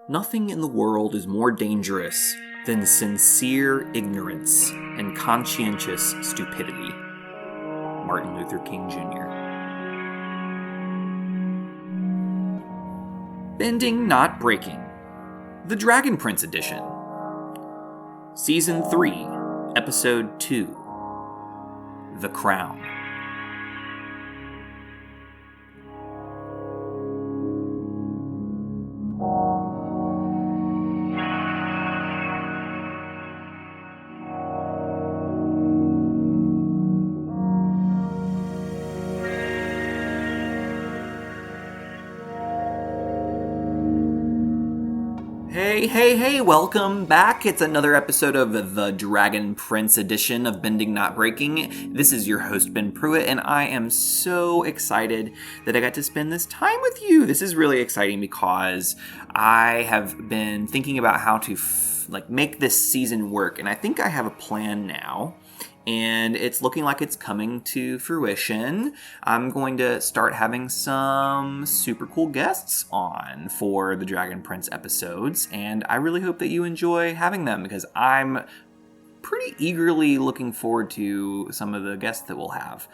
Nothing in the world is more dangerous than sincere ignorance and conscientious stupidity. Martin Luther King Jr. Bending, Not Breaking. The Dragon Prince Edition. Season 3, Episode 2. The Crown. Hey, welcome back. It's another episode of the Dragon Prince edition of Bending Not Breaking. This is your host, Ben Pruitt, and I am so excited that I got to spend this time with you. This is really exciting because I have been thinking about how to make this season work, and I think I have a plan now. And it's looking like it's coming to fruition. I'm going to start having some super cool guests on for the Dragon Prince episodes, and I really hope that you enjoy having them because I'm pretty eagerly looking forward to some of the guests that we'll have.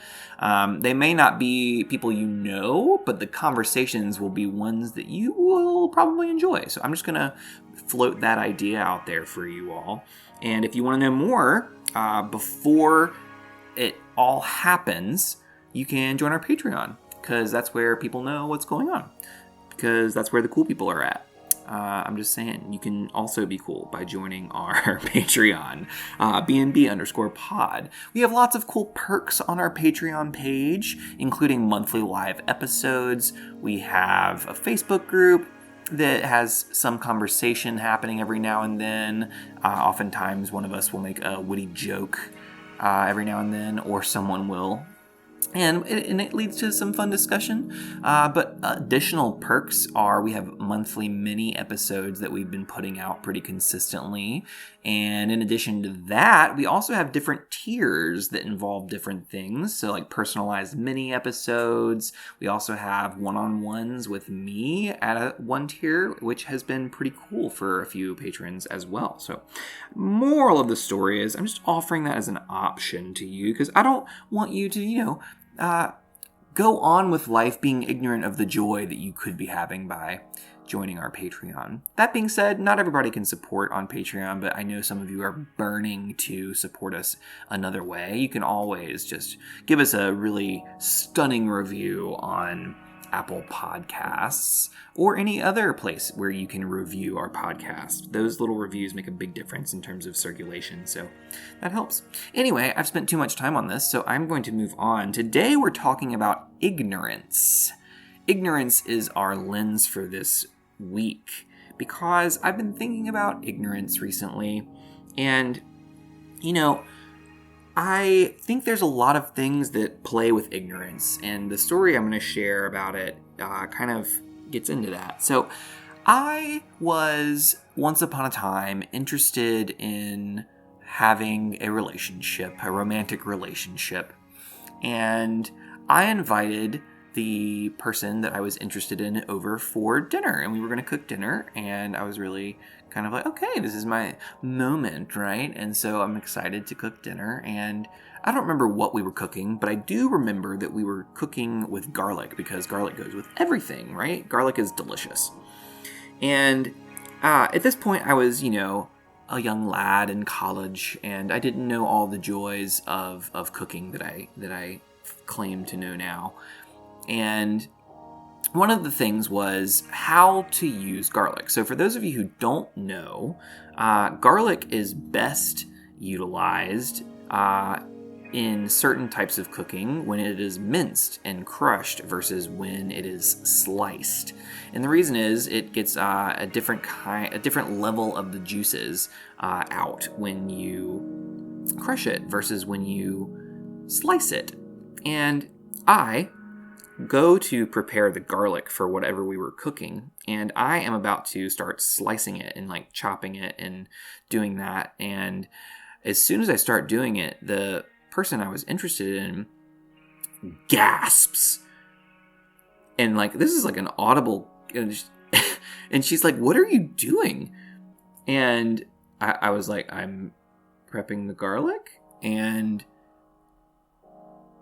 They may not be people you know, but the conversations will be ones that you will probably enjoy. So I'm just going to float that idea out there for you all. And if you want to know more, before it all happens, you can join our Patreon, because that's where people know what's going on, because that's where the cool people are at. I'm just saying, you can also be cool by joining our Patreon, BNB_pod. We have lots of cool perks on our Patreon page, including monthly live episodes. We have a Facebook group that has some conversation happening every now and then. Oftentimes one of us will make a witty joke every now and then, or someone will. And it leads to some fun discussion. But additional perks are we have monthly mini episodes that we've been putting out pretty consistently. And in addition to that, we also have different tiers that involve different things. So like personalized mini episodes. We also have one-on-ones with me at one tier, which has been pretty cool for a few patrons as well. So moral of the story is I'm just offering that as an option to you because I don't want you to, go on with life being ignorant of the joy that you could be having by joining our Patreon. That being said, not everybody can support on Patreon, but I know some of you are burning to support us another way. You can always just give us a really stunning review on Apple Podcasts or any other place where you can review our podcast. Those little reviews make a big difference in terms of circulation, so that helps. Anyway, I've spent too much time on this, so I'm going to move on. Today we're talking about ignorance. Ignorance is our lens for this week because I've been thinking about ignorance recently, and I think there's a lot of things that play with ignorance, and the story I'm going to share about it kind of gets into that. So I was, once upon a time, interested in having a relationship, a romantic relationship, and I invited the person that I was interested in over for dinner, and we were going to cook dinner, and I was really kind of like, okay, this is my moment, right? And so I'm excited to cook dinner, and I don't remember what we were cooking, but I do remember that we were cooking with garlic, because garlic goes with everything, right? Garlic is delicious. And at this point, I was, a young lad in college, and I didn't know all the joys of cooking that I claim to know now. And one of the things was how to use garlic. So for those of you who don't know, garlic is best utilized in certain types of cooking when it is minced and crushed versus when it is sliced. And the reason is it gets a different level of the juices out when you crush it versus when you slice it. And I go to prepare the garlic for whatever we were cooking, and I am about to start slicing it and chopping it and doing that. And as soon as I start doing it, the person I was interested in gasps, and this is an audible And she's like, what are you doing? And I was like, I'm prepping the garlic. And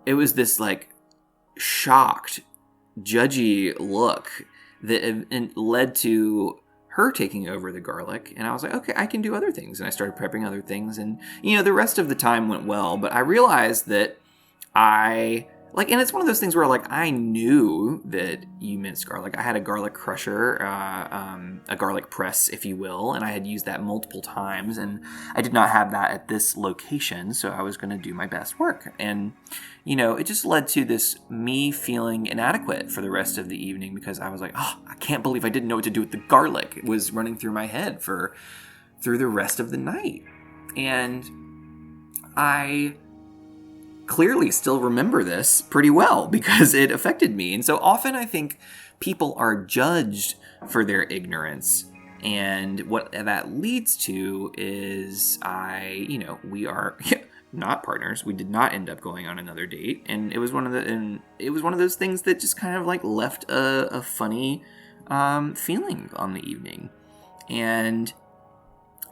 it was this like shocked, judgy look that led to her taking over the garlic. And I was like, okay, I can do other things. And I started prepping other things. And, the rest of the time went well. But I realized that and it's one of those things where, like, I knew that you minced garlic. I had a garlic crusher, a garlic press, if you will, and I had used that multiple times, and I did not have that at this location, so I was going to do my best work. And, it just led to this me feeling inadequate for the rest of the evening because I was like, oh, I can't believe I didn't know what to do with the garlic. It was running through my head through the rest of the night. And I clearly still remember this pretty well because it affected me. And so often I think people are judged for their ignorance. And what that leads to is we are not partners. We did not end up going on another date. And it was one of those things that just kind of like left a funny feeling on the evening. And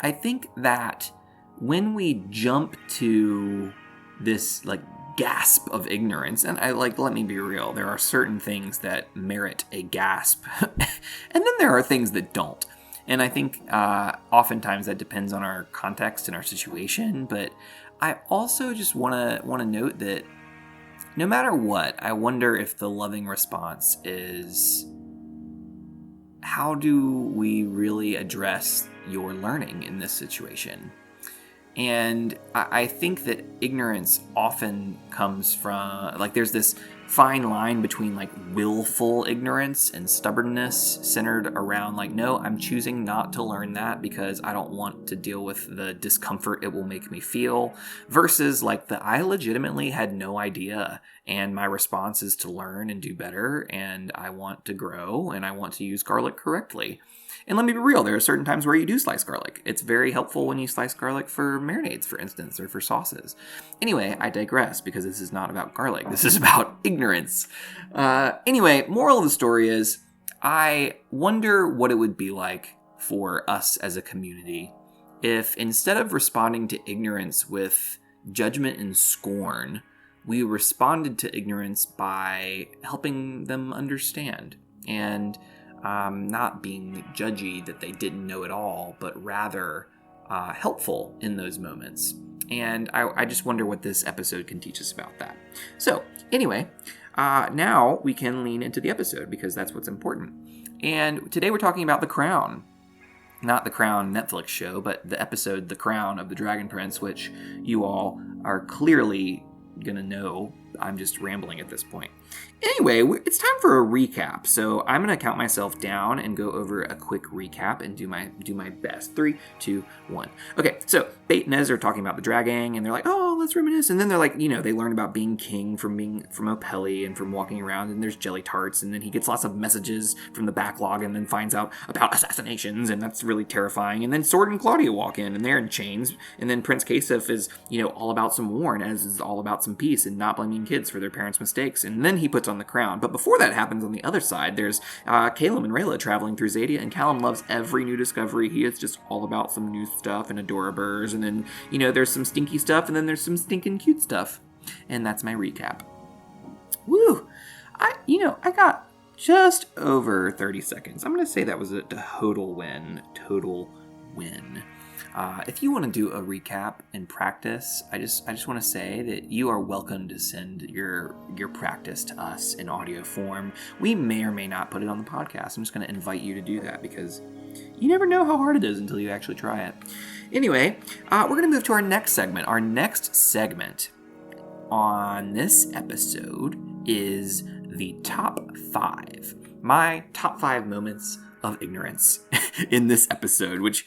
I think that when we jump to this like gasp of ignorance, and let me be real, there are certain things that merit a gasp and then there are things that don't, and I think oftentimes that depends on our context and our situation. But I also just want to note that no matter what, I wonder if the loving response is, how do we really address your learning in this situation? And I think that ignorance often comes from, there's this fine line between, willful ignorance and stubbornness centered around, no, I'm choosing not to learn that because I don't want to deal with the discomfort it will make me feel, versus, I legitimately had no idea, and my response is to learn and do better, and I want to grow, and I want to use garlic correctly. And let me be real, there are certain times where you do slice garlic. It's very helpful when you slice garlic for marinades, for instance, or for sauces. Anyway, I digress because this is not about garlic. This is about ignorance. Anyway, moral of the story is, I wonder what it would be like for us as a community if instead of responding to ignorance with judgment and scorn, we responded to ignorance by helping them understand and not being judgy that they didn't know it all, but rather helpful in those moments. And I just wonder what this episode can teach us about that. So anyway, now we can lean into the episode because that's what's important. And today we're talking about The Crown. Not The Crown Netflix show, but the episode The Crown of the Dragon Prince, which you all are clearly going to know. I'm just rambling at this point. Anyway, it's time for a recap. So I'm going to count myself down and go over a quick recap and do my best. 3, 2, 1. Okay, so Bate and Ez are talking about the dragon, and they're like, oh, let's reminisce. And then they're like, they learn about being king from Opelli and from walking around, and there's jelly tarts, and then he gets lots of messages from the backlog and then finds out about assassinations, and that's really terrifying. And then Sword and Claudia walk in, and they're in chains, and then Prince Kasif is, all about some war, and Ez is all about some peace and not blaming kids for their parents' mistakes, and then he puts on the crown. But before that happens, on the other side, there's Calum and Rayla traveling through Zadia, and Calum loves every new discovery. He is just all about some new stuff and Adoraburs, and then, there's some stinky stuff, and then there's some stinking cute stuff. And that's my recap. Woo! I got just over 30 seconds. I'm going to say that was a total win. If you want to do a recap in practice, I just want to say that you are welcome to send your practice to us in audio form. We may or may not put it on the podcast. I'm just going to invite you to do that because you never know how hard it is until you actually try it. Anyway, we're going to move to our next segment. Our next segment on this episode is the top 5. My top 5 moments of ignorance in this episode, which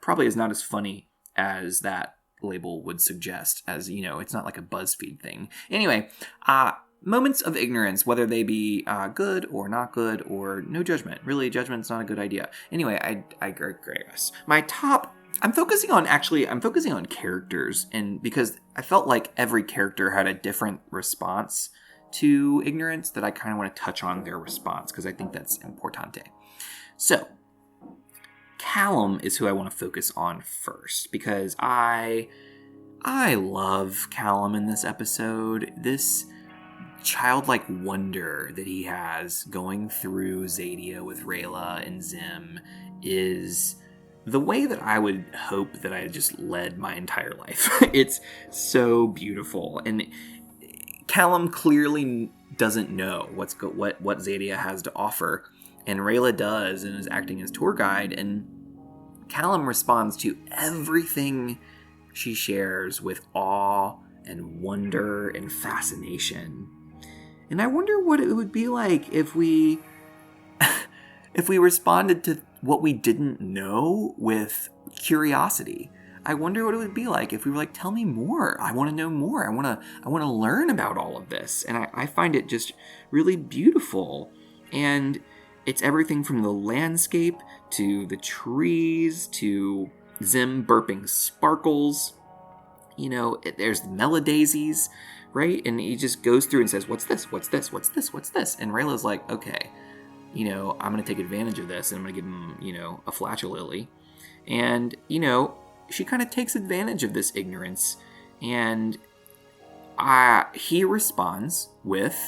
probably is not as funny as that label would suggest, as it's not like a BuzzFeed thing. Anyway, moments of ignorance, whether they be good or not good or no judgment. Really, judgment's not a good idea. Anyway, I digress. I'm focusing on characters, and because I felt like every character had a different response to ignorance, that I kind of want to touch on their response because I think that's importante. So, Callum is who I want to focus on first, because I love Callum in this episode. This childlike wonder that he has going through Zadia with Rayla and Zim is the way that I would hope that I just led my entire life. It's so beautiful. And Callum clearly doesn't know what Zadia has to offer, and Rayla does and is acting as tour guide, and Callum responds to everything she shares with awe and wonder and fascination. And I wonder what it would be like if we responded to what we didn't know with curiosity. I wonder what it would be like if we were like, tell me more. I want to know more. I want to learn about all of this. And I find it just really beautiful. And it's everything from the landscape to the trees to Zim burping sparkles. You know, there's the meladaisies, right? And he just goes through and says, what's this? What's this? What's this? What's this? And Rayla's like, okay, you know, I'm going to take advantage of this and I'm going to give him, you know, a flatulily. And, you know, she kind of takes advantage of this ignorance. And he responds with,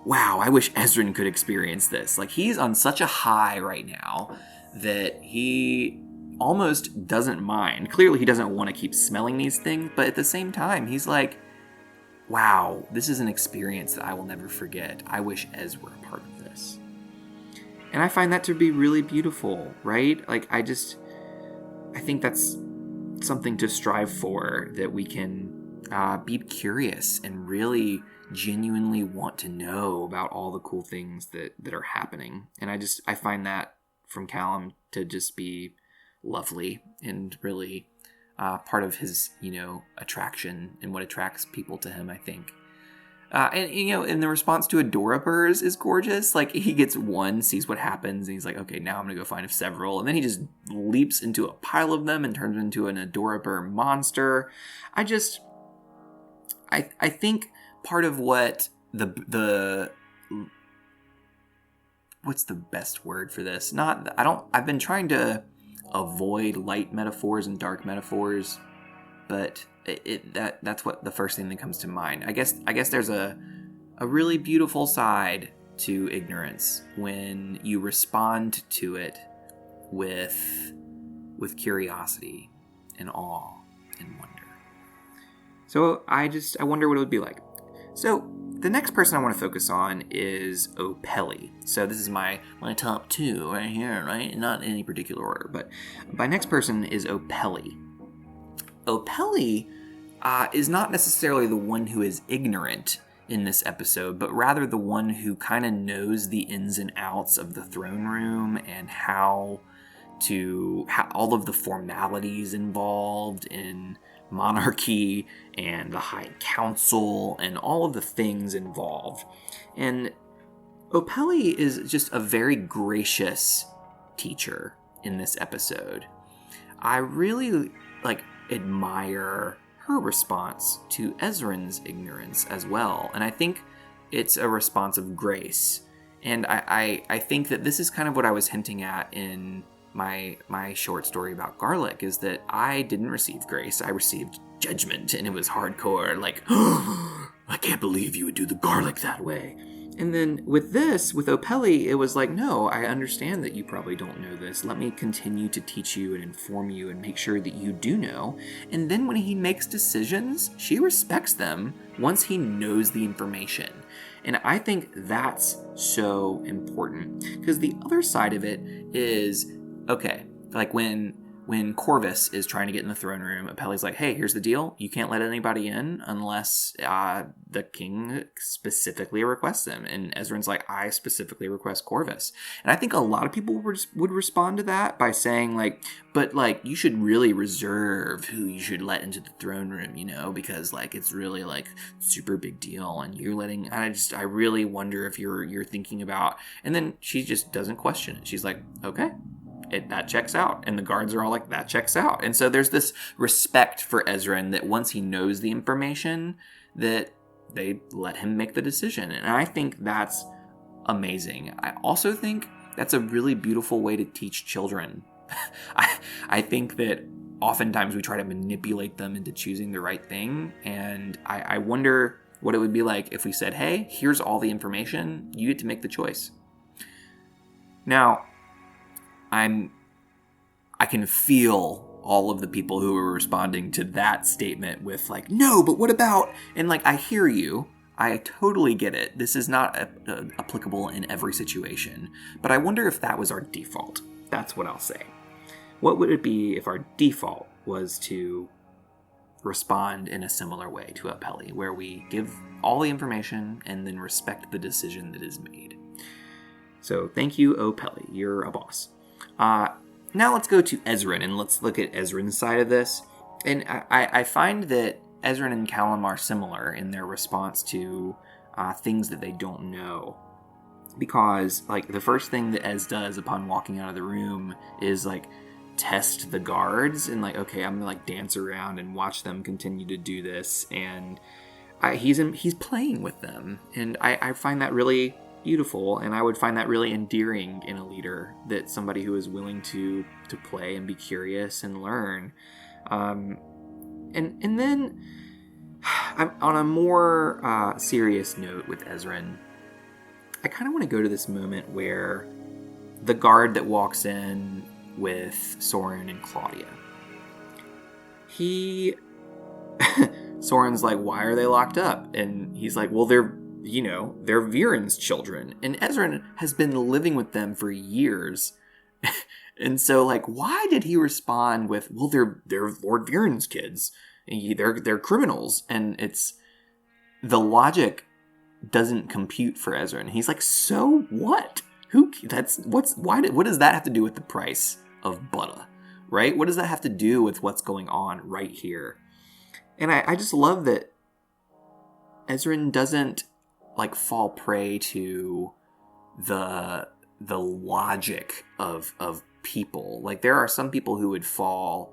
wow, I wish Ezrin could experience this. Like, he's on such a high right now that he almost doesn't mind. Clearly, he doesn't want to keep smelling these things, but at the same time, he's like, wow, this is an experience that I will never forget. I wish Ez were a part of this. And I find that to be really beautiful, right? Like, I think that's something to strive for, that we can be curious and really genuinely want to know about all the cool things that are happening. And I find that from Callum to just be lovely and really part of his, you know, attraction and what attracts people to him, I think. And, you know, and the response to Adoraburs is gorgeous. Like, he gets one, sees what happens, and he's like, okay, now I'm going to go find several. And then he just leaps into a pile of them and turns into an Adorabur monster. I think part of what what's the best word for this? I've been trying to avoid light metaphors and dark metaphors, but that's what the first thing that comes to mind. I guess there's a really beautiful side to ignorance when you respond to it with curiosity and awe and wonder. So I wonder what it would be like. So the next person I want to focus on is Opelli. So this is my top two right here, right? Not in any particular order, but my next person is Opelli. Opelli is not necessarily the one who is ignorant in this episode, but rather the one who kind of knows the ins and outs of the throne room and how all of the formalities involved in monarchy and the High Council and all of the things involved. And Opelli is just a very gracious teacher in this episode. I really admire her response to Ezrin's ignorance as well. And I think it's a response of grace. And I think that this is kind of what I was hinting at in my short story about garlic, is that I didn't receive grace. I received judgment, and it was hardcore. Like, oh, I can't believe you would do the garlic that way. And then with Opelli, it was like, no, I understand that you probably don't know this. Let me continue to teach you and inform you and make sure that you do know. And then when he makes decisions, she respects them once he knows the information. And I think that's so important, because the other side of it is, okay, like when Corvus is trying to get in the throne room, Opelli's like, hey, here's the deal. You can't let anybody in unless the king specifically requests them. And Ezrin's like, I specifically request Corvus. And I think a lot of people would respond to that by saying, like, but, like, you should really reserve who you should let into the throne room, you know, because, like, it's really, like, super big deal. And you're letting, I really wonder if you're thinking about, and then she just doesn't question it. She's like, okay. That checks out. And the guards are all like, that checks out. And so there's this respect for Ezrin that once he knows the information, that they let him make the decision. And I think that's amazing. I also think That's a really beautiful way to teach children. I think that oftentimes we try to manipulate them into choosing the right thing, and I wonder what it would be like if we said, hey, here's all the information, you get to make the choice. Now, I can feel all of the people who are responding to that statement with like, no, but what about, and like, I hear you. I totally get it. This is not applicable in every situation, but I wonder if that was our default. That's what I'll say. What would it be if our default was to respond in a similar way to Apelli, where we give all the information and then respect the decision that is made? So thank you, Apelli. You're a boss. Now let's go to Ezrin, and let's look at Ezrin's side of this. And I find that Ezrin and Callum are similar in their response to things that they don't know. Because, like, the first thing that Ez does upon walking out of the room is, like, test the guards and, like, okay, I'm gonna, like, dance around and watch them continue to do this. And he's playing with them. And I find that really beautiful, and I would find that really endearing in a leader, that somebody who is willing to play and be curious and learn. And then, on a more serious note with Ezrin, I kind of want to go to this moment where the guard that walks in with Soren and Claudia, Soren's like, why are they locked up? And he's like, well, they're Viren's children. And Ezrin has been living with them for years. And so, like, why did he respond with, well, they're Lord Viren's kids. They're criminals. And it's, the logic doesn't compute for Ezrin. He's like, so what? What does that have to do with the price of butter, right? What does that have to do with what's going on right here? And I just love that Ezrin doesn't, like, fall prey to the logic of people. Like, there are some people who would fall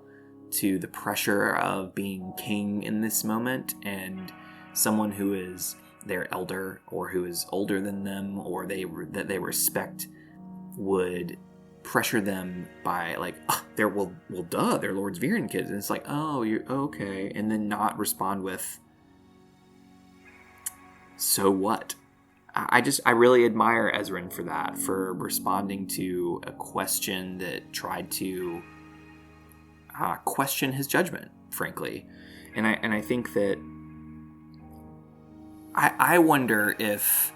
to the pressure of being king in this moment, and someone who is their elder or who is older than them or that they respect would pressure them by, like, they're Lord Viren kids. And it's like, oh, you're okay. And then not respond with, so what? I really admire Ezrin for that, for responding to a question that tried to question his judgment, frankly. And I think that I wonder if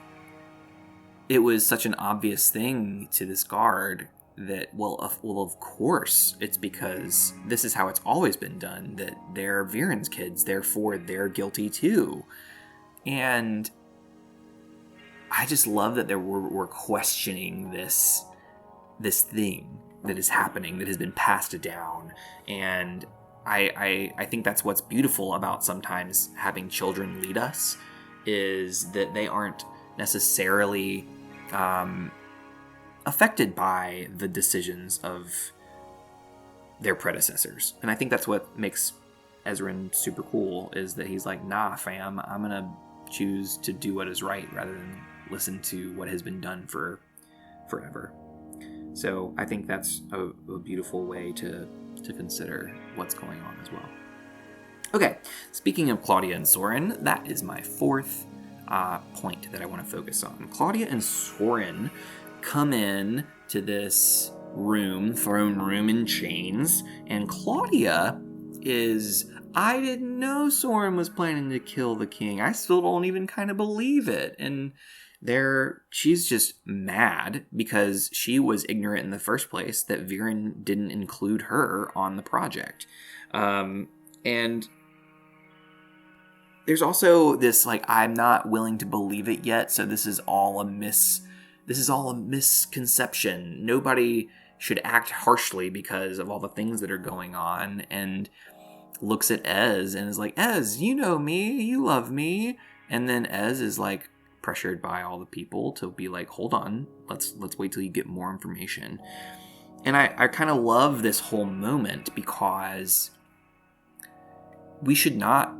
it was such an obvious thing to this guard that, well, of course, it's because this is how it's always been done, that they're Viren's kids, therefore they're guilty too. And I just love that we're questioning this thing that is happening, that has been passed down. And I think that's what's beautiful about sometimes having children lead us, is that they aren't necessarily affected by the decisions of their predecessors. And I think that's what makes Ezrin super cool, is that he's like, nah, fam, I'm going to choose to do what is right rather than listen to what has been done for forever. So I think that's a beautiful way to consider what's going on as well. Okay, speaking of Claudia and Soren, that is my fourth point that I want to focus on. Claudia and Soren come in to this throne room in chains, and Claudia is, I didn't know Soren was planning to kill the king. I still don't even kind of believe it. And she's just mad because she was ignorant in the first place that Viren didn't include her on the project. And there's also this, like, I'm not willing to believe it yet, so this is all a misconception. Nobody should act harshly because of all the things that are going on. And looks at Ez and is like, Ez, you know me, you love me. And then Ez is like pressured by all the people to be like, hold on, let's wait till you get more information. And I kind of love this whole moment, because we should not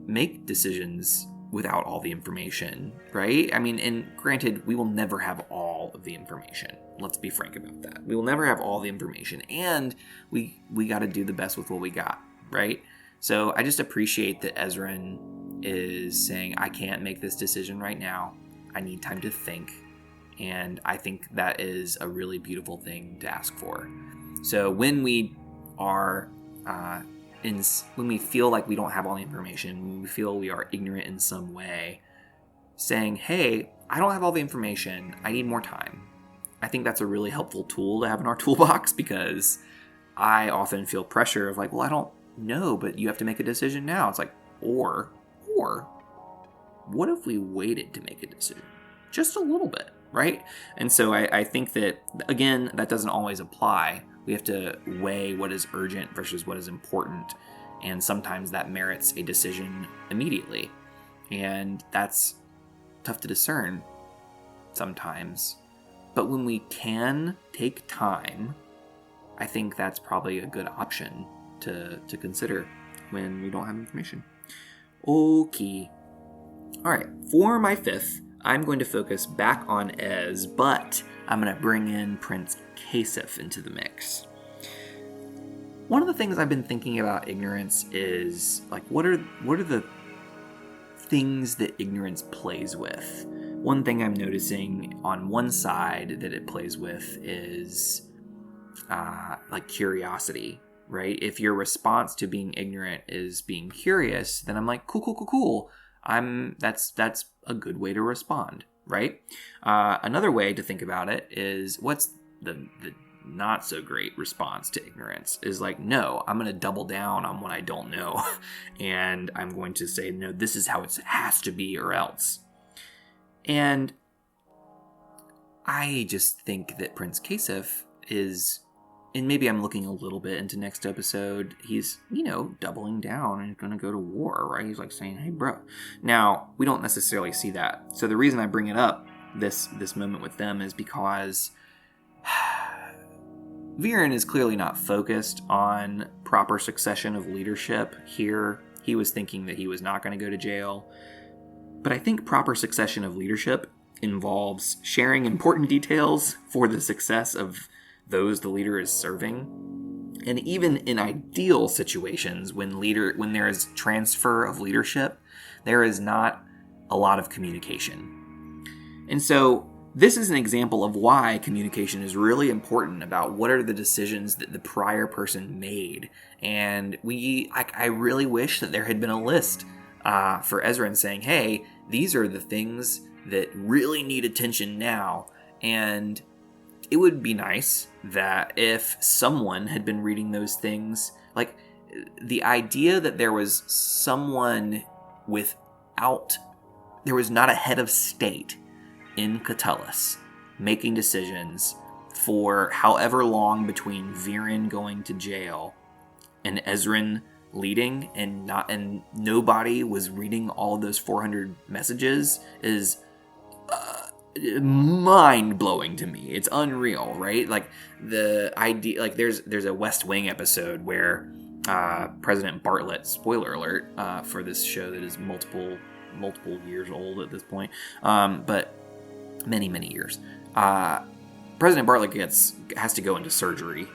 make decisions without all the information, right? I mean, and granted, we will never have all of the information. Let's be frank about that. We will never have all the information, and we got to do the best with what we got, right? So I just appreciate that Ezran is saying, I can't make this decision right now. I need time to think. And I think that is a really beautiful thing to ask for. So when we are when we feel like we don't have all the information, when we feel we are ignorant in some way, saying, hey, I don't have all the information, I need more time. I think that's a really helpful tool to have in our toolbox, because I often feel pressure of like, well, I don't know, but you have to make a decision now. It's like, or what if we waited to make a decision? Just a little bit, right? And so I think that, again, that doesn't always apply. We have to weigh what is urgent versus what is important. And sometimes that merits a decision immediately. And that's tough to discern sometimes. But when we can take time, I think that's probably a good option to consider when we don't have information. Okay. All right. For my fifth, I'm going to focus back on Ez, but I'm going to bring in Prince Kasif into the mix. One of the things I've been thinking about ignorance is, like, what are the things that ignorance plays with? One thing I'm noticing on one side that it plays with is like curiosity, right? If your response to being ignorant is being curious, then I'm like, cool. That's a good way to respond, right? Another way to think about it is, what's the not so great response to ignorance is like, no, I'm going to double down on what I don't know. And I'm going to say, no, this is how it has to be or else. And I just think that Prince Kasif is, and maybe I'm looking a little bit into next episode, he's, doubling down and going to go to war, right? He's like saying, hey, bro. Now, we don't necessarily see that. So the reason I bring it up, this moment with them, is because Viren is clearly not focused on proper succession of leadership here. He was thinking that he was not going to go to jail. But I think proper succession of leadership involves sharing important details for the success of those the leader is serving. And even in ideal situations, when there is transfer of leadership, there is not a lot of communication. And so this is an example of why communication is really important about what are the decisions that the prior person made. And I really wish that there had been a list for Ezran saying, hey, these are the things that really need attention now. And it would be nice that if someone had been reading those things, like the idea that there was someone there was not a head of state in Catullus making decisions for however long between Viren going to jail and Ezran leading, and nobody was reading all of those 400 messages is mind-blowing to me. It's unreal, right? Like the idea, like there's a West Wing episode where President Bartlett, spoiler alert for this show that is multiple years old at this point, but many years, President Bartlett has to go into surgery,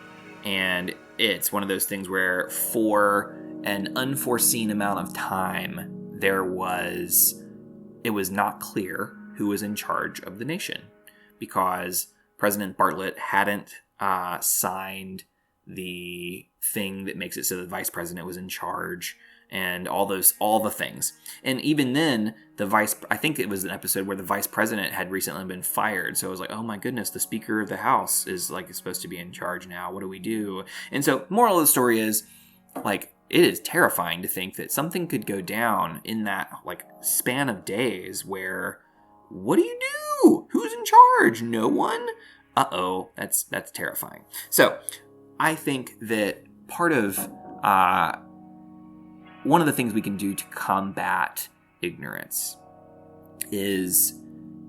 and it's one of those things where for an unforeseen amount of time it was not clear who was in charge of the nation, because President Bartlett hadn't signed the thing that makes it so the vice president was in charge, and all the things. And even then, I think it was an episode where the vice president had recently been fired. So it was like, oh my goodness, the Speaker of the House is supposed to be in charge now. What do we do? And so moral of the story is, like, it is terrifying to think that something could go down in that span of days where, what do you do? Who's in charge? No one? Uh-oh, that's terrifying. So I think that part of one of the things we can do to combat ignorance is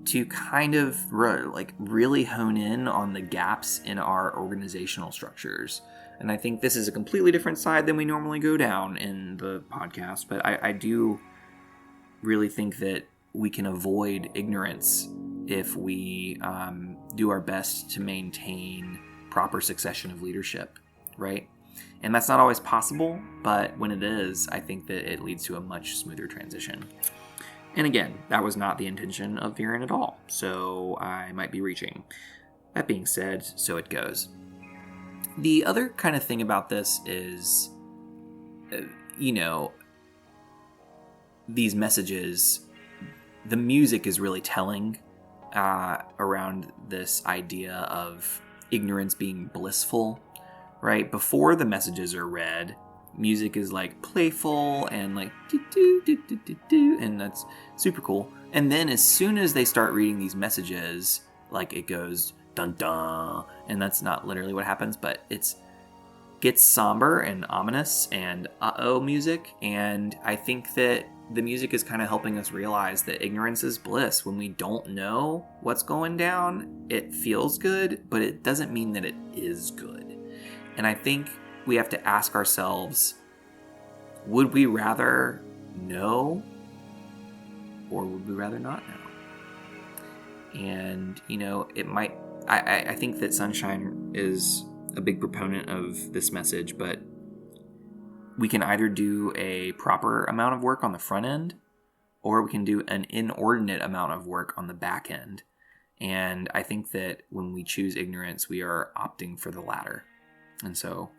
to kind of really hone in on the gaps in our organizational structures. And I think this is a completely different side than we normally go down in the podcast, but I do really think that we can avoid ignorance if we do our best to maintain proper succession of leadership, right? And that's not always possible, but when it is, I think that it leads to a much smoother transition. And again, that was not the intention of Viren at all, so I might be reaching. That being said, so it goes. The other kind of thing about this is, these messages, the music is really telling around this idea of ignorance being blissful, right? Before the messages are read, music is like playful and like do, and that's super cool. And then as soon as they start reading these messages, like it goes dun dun, and that's not literally what happens, but it's gets somber and ominous and uh-oh music. And I think that the music is kind of helping us realize that ignorance is bliss. When we don't know what's going down, it feels good, but it doesn't mean that it is good. And I think we have to ask ourselves, would we rather know or would we rather not know? And, it might, I think that Sunshine is a big proponent of this message, but we can either do a proper amount of work on the front end, or we can do an inordinate amount of work on the back end. And I think that when we choose ignorance, we are opting for the latter. And so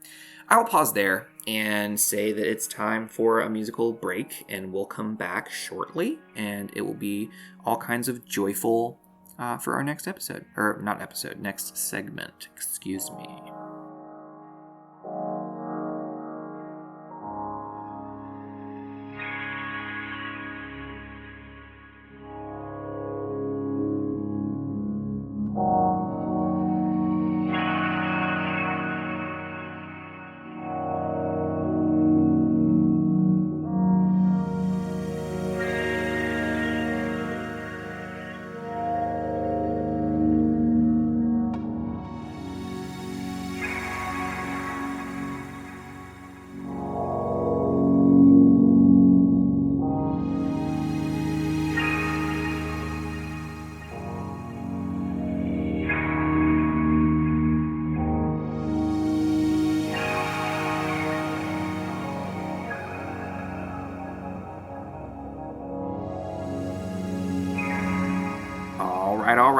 I will pause there and say that it's time for a musical break, and we'll come back shortly, and it will be all kinds of joyful for our next episode. Or not episode, next segment. Excuse me.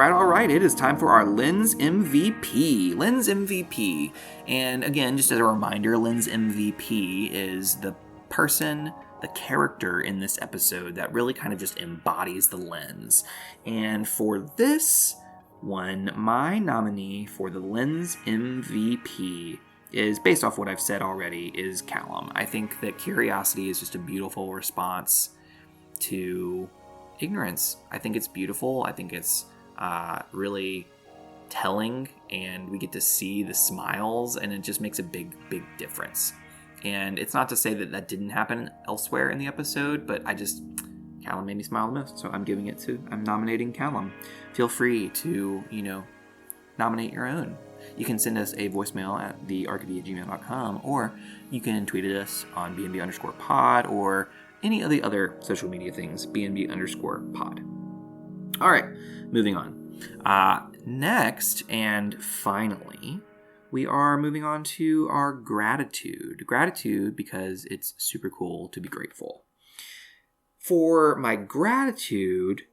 All right. It is time for our Lens MVP. Lens MVP. And again, just as a reminder, Lens MVP is the person, the character in this episode that really kind of just embodies the lens. And for this one, my nominee for the Lens MVP is, based off what I've said already, is Callum. I think that curiosity is just a beautiful response to ignorance. I think it's beautiful. I think it's really telling, and we get to see the smiles, and it just makes a big difference. And it's not to say that that didn't happen elsewhere in the episode, but Callum made me smile the most, so I'm nominating Callum. Feel free to, nominate your own. You can send us a voicemail at thearkofe@gmail.com, or you can tweet at us on BNB_pod, or any of the other social media things, BNB_pod. All right, moving on. Next, and finally, we are moving on to our gratitude. Gratitude because it's super cool to be grateful. For my gratitude,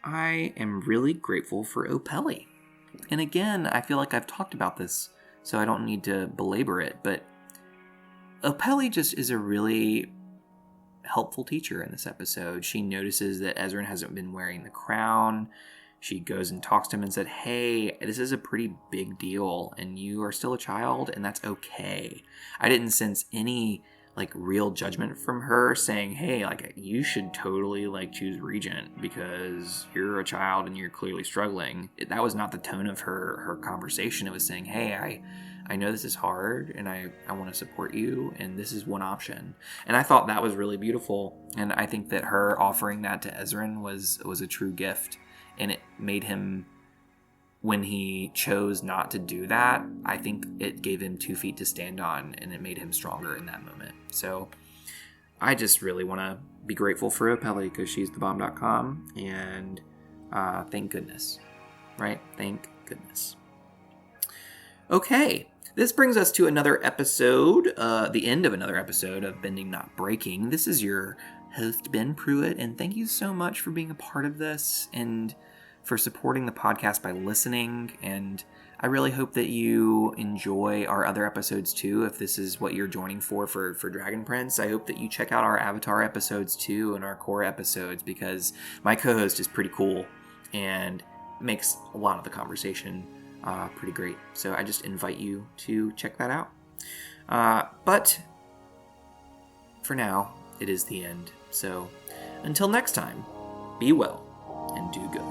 I am really grateful for Opelli. And again, I feel like I've talked about this, so I don't need to belabor it, but Opelli just is a really helpful teacher in this episode. She notices that Ezran hasn't been wearing the crown. She goes and talks to him and said, hey, this is a pretty big deal, and you are still a child, and that's okay. I didn't sense any real judgment from her saying, hey, you should totally choose Regent because you're a child and you're clearly struggling. That was not the tone of her conversation. It was saying, hey, I know this is hard, and I want to support you, and this is one option. And I thought that was really beautiful, and I think that her offering that to Ezran was a true gift, and it made him, when he chose not to do that, I think it gave him 2 feet to stand on, and it made him stronger in that moment. So I just really want to be grateful for Opelli because she's thebomb.com, and thank goodness, right? Thank goodness. Okay, this brings us to another episode, the end of another episode of Bending Not Breaking. This is your host, Ben Pruitt, and thank you so much for being a part of this and for supporting the podcast by listening. And I really hope that you enjoy our other episodes too. If this is what you're joining for Dragon Prince, I hope that you check out our Avatar episodes too and our core episodes, because my co-host is pretty cool and makes a lot of the conversation pretty great. So I just invite you to check that out. But for now, it is the end. So until next time, be well and do good.